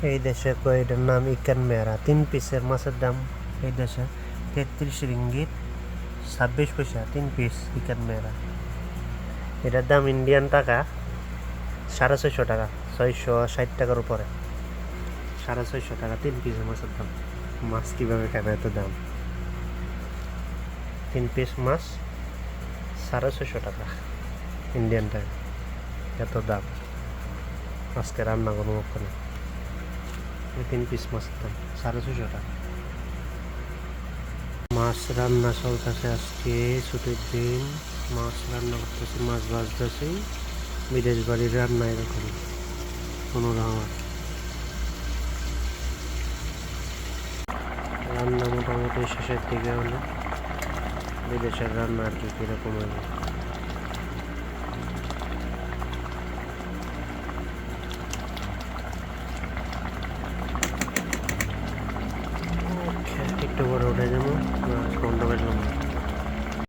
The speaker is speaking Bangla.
এই দেশে এটার নাম ইকান মেরা। 3 পিসের মাছের দাম এই দেশে 33 রিঙ্গিত 26 পয়সা 3 পিস ইকান মেরা। এটার দাম ইন্ডিয়ান টাকা 650 টাকা, 660 টাকার উপরে। 650 টাকা 3 পিসের মাছের দাম। মাছ কীভাবে খাবে এত দাম? 3 পিস মাছ 650 টাকা ইন্ডিয়ান টাকা, এত দাম। আজকে রান্না কোনো ওখানে 3 পিস মাছের দাম 650 টাকা। মাছ রান্না চলতেছে, আজকে ছুটির দিন। মাছ রান্না করতেছি, মাছ ভাজতেছি। বিদেশ বাড়ির রান্না এরকম কোনো রকম রান্না মোটামুটি শেষের দিকে হলো। বিদেশের রান্না আর কি কীরকম হবে। একটু করে উঠে যাবো, বন্ধ করে